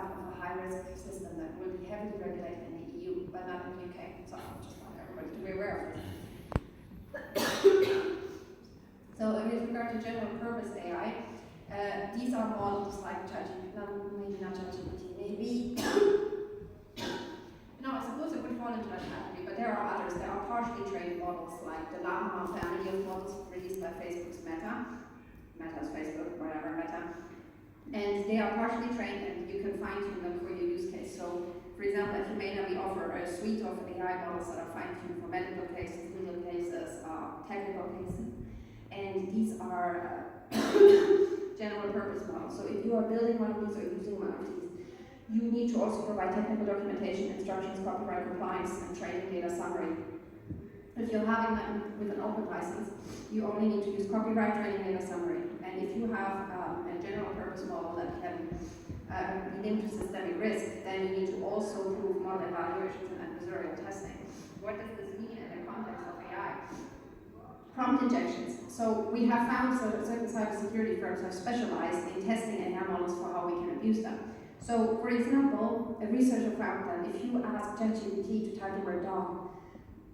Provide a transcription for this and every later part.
example of a high-risk system that will be heavily regulated in the EU, but not in the UK. So I just want everybody to be aware of this. So with regard to general purpose AI, these are models like maybe not ChatGPT, maybe. No, I suppose it would fall into that category, but there are others. There are partially trained models like the Llama family of models released by Facebook's Meta's Facebook, whatever, Meta. And they are partially trained and you can fine-tune them for your use case. So, for example, at Humaina we offer a suite of AI models that are fine-tuned for medical cases, legal cases, technical cases. And these are general purpose models. So if you are building one of these or using one of these, you need to also provide technical documentation, instructions, copyright compliance, and training data summary. If you're having that with an open license, you only need to use copyright, training data summary. And if you have a general purpose model that can be linked to systemic risk, then you need to also prove model evaluations and adversarial testing. What does this mean in the context of AI? Prompt injections. So we have found certain cybersecurity firms have specialized in testing AI models for how we can abuse them. So, for example, a researcher found that if you ask ChatGPT to type the word dog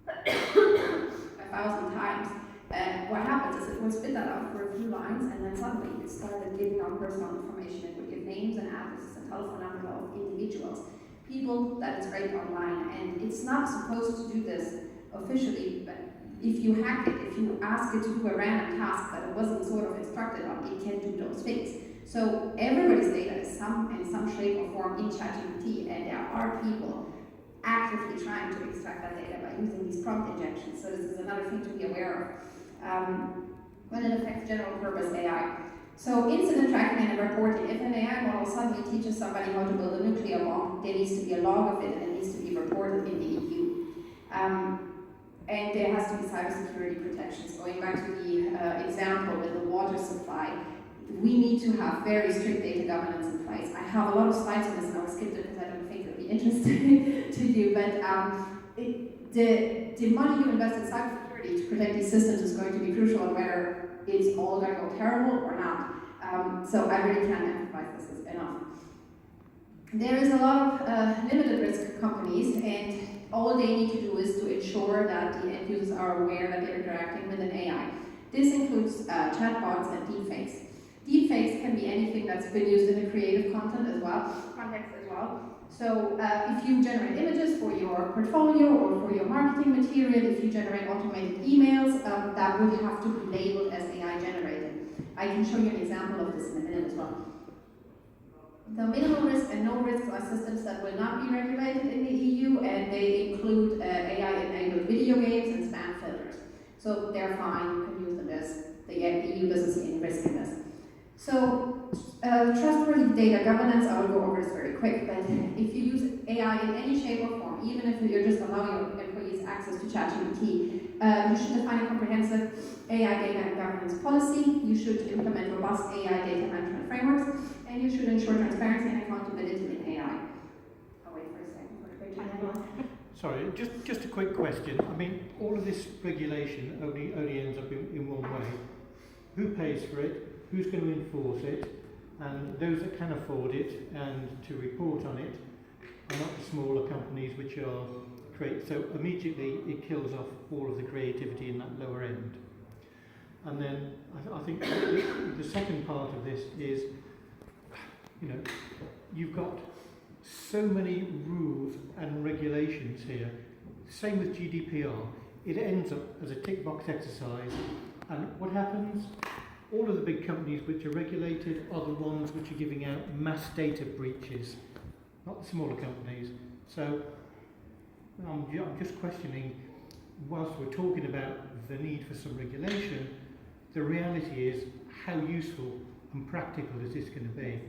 1,000 times, what happens is it will spit that out for a few lines, and then suddenly it started giving out personal information. It would give names and addresses and telephone numbers of individuals, people that is raped online, and it's not supposed to do this officially, but if you hack it, if you ask it to do a random task that it wasn't sort of instructed on, it can do those things. So everybody's data is in some shape or form in ChatGPT, and there are people actively trying to extract that data by using these prompt injections. So this is another thing to be aware of when it affects general purpose AI. So incident tracking and reporting. If an AI model suddenly teaches somebody how to build a nuclear bomb, there needs to be a log of it and it needs to be reported in the EU. And there has to be cybersecurity protections. Going back to the example with the water supply, we need to have very strict data governance in place. I have a lot of slides on this and I'll skip it because I don't think it'll be interesting to you, but the money you invest in cybersecurity to protect these systems is going to be crucial on whether it's all going to go terrible or not. So I really can't emphasize this enough. There is a lot of limited risk companies, and all they need to do is to ensure that the end users are aware that they're interacting with an AI. This includes chatbots and deepfakes. Deepfakes can be anything that's been used in a creative context as well. So if you generate images for your portfolio or for your marketing material, if you generate automated emails, that would have to be labeled as AI generated. I can show you an example of this in a minute as well. The minimal risk and no risk are systems that will not be regulated in the EU, and they include AI-enabled video games and spam filters. So they're fine, you can use them as the EU doesn't see any risk in this. So trustworthy data governance, I will go over this very quick, but if you use AI in any shape or form, even if you're just allowing your employees access to ChatGPT, you should define a comprehensive AI data and governance policy, you should implement robust AI data management frameworks, and you should ensure transparency and accountability in AI. I'll wait for a second for the picture. Sorry, just a quick question. I mean, all of this regulation only ends up in one way. Who pays for it? Who's going to enforce it? And those that can afford it and to report on it are not the smaller companies which are create. So immediately it kills off all of the creativity in that lower end. And then I think the second part of this is, you know, you've got so many rules and regulations here. Same with GDPR. It ends up as a tick box exercise. And what happens? All of the big companies which are regulated are the ones which are giving out mass data breaches, not the smaller companies. So I'm just questioning, whilst we're talking about the need for some regulation, the reality is how useful and practical is this going to be?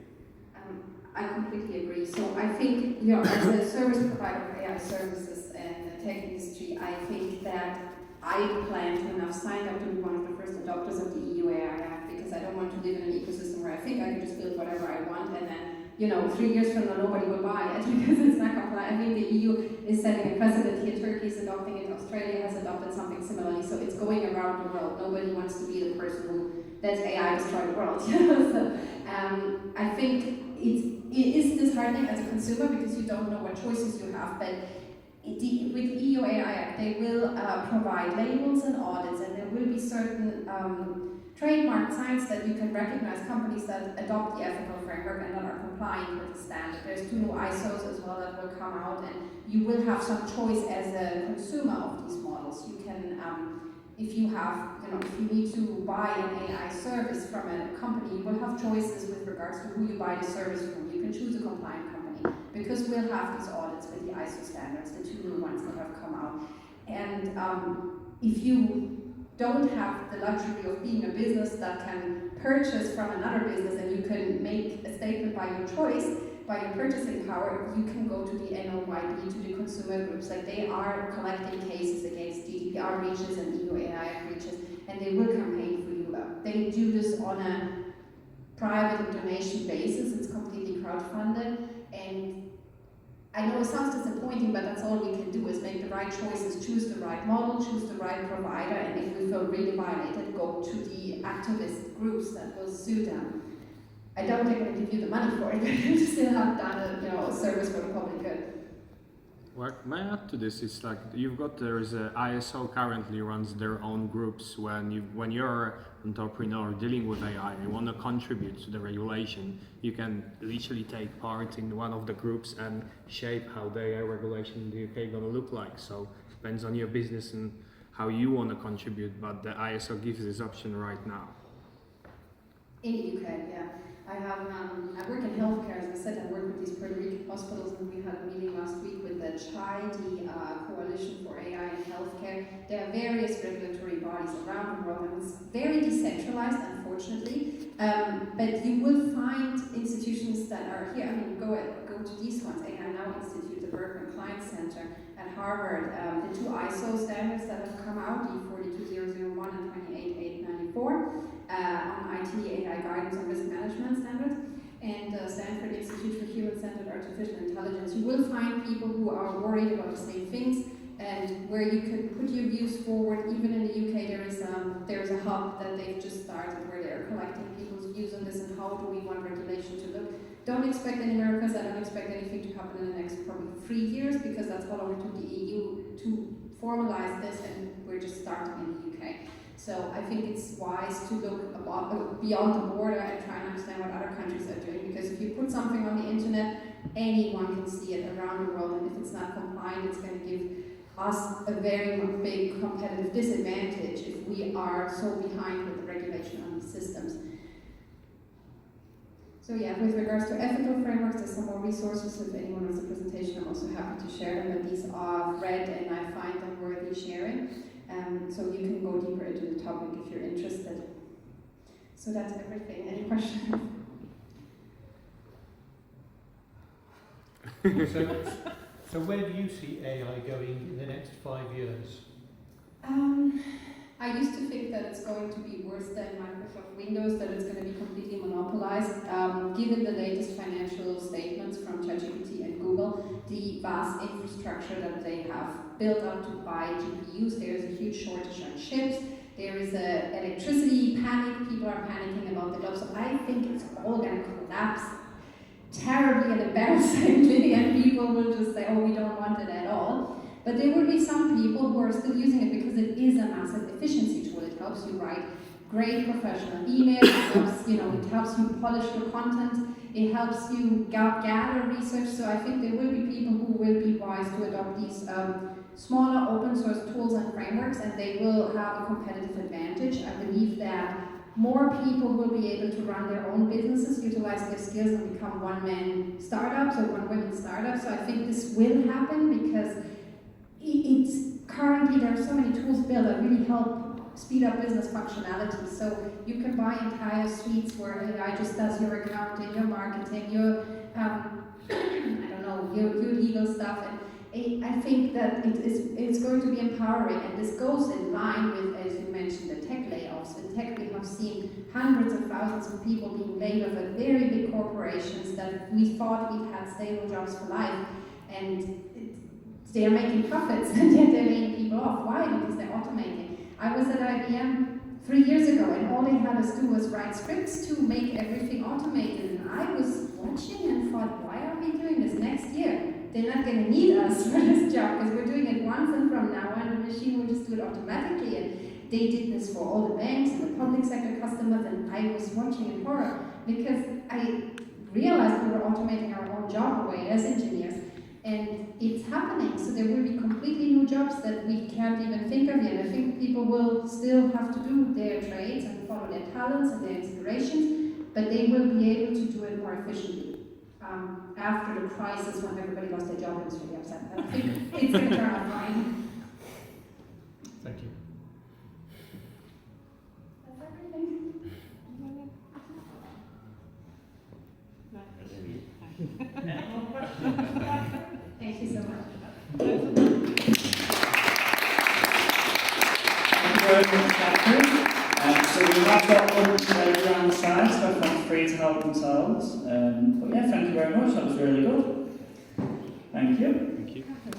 I completely agree. So I think, you know, as a service provider of AI services and the tech industry, I think that I plan to, and I've signed up to be one of the first adopters of the EU AI Act, because I don't want to live in an ecosystem where I think I can just build whatever I want and then, you know, 3 years from now nobody will buy it because it's not compliant. I mean, the EU is setting a precedent here. Turkey is adopting it. Australia has adopted something similarly. So it's going around the world. Nobody wants to be the person who that AI destroy the world. So I think it is disheartening as a consumer because you don't know what choices you have, but with the EU AI Act, they will provide labels and audits, and there will be certain trademark signs that you can recognize companies that adopt the ethical framework and that are complying with the standard. There's 2 new ISOs as well that will come out, and you will have some choice as a consumer of these models. You can, if you have, if you need to buy an AI service from a company, you will have choices with regards to who you buy the service from. You can choose a compliant company because we'll have these audits with the ISO standards, the 2 new ones that have come out. And if you don't have the luxury of being a business that can purchase from another business and you can make a statement by your choice, by your purchasing power, you can go to the NOYB, to the consumer groups. Like, they are collecting cases against GDPR breaches and EU AI breaches, and they will campaign for you. They do this on a private donation basis. It's completely crowdfunded, and I know it sounds disappointing, but that's all we can do is make the right choices, choose the right model, choose the right provider, and if we feel really violated, go to the activist groups that will sue them. I don't think they'll give you the money for it, but you still have done a service for the public good. What may I add to this is like there's a ISO currently runs their own groups. When you're an entrepreneur dealing with AI and you want to contribute to the regulation, you can literally take part in one of the groups and shape how the AI regulation in the UK going to look like. So it depends on your business and how you want to contribute, but the ISO gives this option right now. In the UK, yeah. I work in healthcare, as I said. I work with these Puerto Rican hospitals, and we had a meeting last week with the CHAI, the Coalition for AI in Healthcare. There are various regulatory bodies around the world, and it's very decentralized, unfortunately. But you will find institutions that are here. I mean, go to these ones: AI Now Institute, the Berkman Klein Center at Harvard, the 2 ISO standards that have come out, the 42001 and 28894. On IT, AI guidance and risk management standards, and Stanford Institute for Human-Centered Artificial Intelligence. You will find people who are worried about the same things, and where you can put your views forward. Even in the UK, there is a hub that they've just started where they're collecting people's views on this and how do we want regulation to look. Don't expect any miracles. I don't expect anything to happen in the next probably 3 years, because that's how long it took the EU to formalize this, and we're just starting in the UK. So I think it's wise to look beyond the border and try and understand what other countries are doing, because if you put something on the internet, anyone can see it around the world, and if it's not compliant, it's going to give us a very big competitive disadvantage if we are so behind with the regulation on these systems. So yeah, with regards to ethical frameworks, there's some more resources. If anyone wants a presentation, I'm also happy to share them, but these are read and I find them worthy sharing. So you can go deeper into the topic if you're interested. So that's everything. Any questions? So where do you see AI going in the next 5 years? I used to think that it's going to be worse than Microsoft Windows, that it's going to be completely monopolized. Given the latest financial statements from ChatGPT and Google, the vast infrastructure that they have built up to buy GPUs, there is a huge shortage on chips. There is an electricity panic. People are panicking about the jobs. So I think it's all going to collapse terribly and embarrassingly, and people will just say, oh, we don't want it at all. But there will be some people who are still using it because it is a massive efficiency tool. It helps you write great professional emails. It helps you polish your content. It helps you gather research. So I think there will be people who will be wise to adopt these smaller open source tools and frameworks, and they will have a competitive advantage. I believe that more people will be able to run their own businesses, utilize their skills, and become one-man startups or one-woman startups. So I think this will happen because it's currently there are so many tools built that really help speed up business functionality. So you can buy entire suites where AI just does your accounting, your marketing, your your legal stuff. And I think that it's going to be empowering, and this goes in line with, as you mentioned, the tech layoffs. In tech, we have seen hundreds of thousands of people being laid off at very big corporations that we thought we had stable jobs for life, and they are making profits, and yet they're laying people off. Why? Because they're automating. I was at IBM 3 years ago, and all they had us do was write scripts to make everything automated. And I was watching and thought, why are we doing this next year? They're not going to need us for this job because we're doing it once, and from now on the machine will just do it automatically. And they did this for all the banks and the public sector customers, and I was watching in horror because I realized we were automating our own job away as engineers. And it's happening, so there will be completely new jobs that we can't even think of yet. I think people will still have to do their trades and follow their talents and their inspirations, but they will be able to do it more efficiently. After the crisis, when everybody lost their job, it was really upset. But I think it's going to turn out fine. Thank you. That's everything. Thank you so much. Thank you very much, Catherine. So we have got lunch around the side, so everyone's free to help themselves. But yeah, thank you very much. That was really good. Thank you.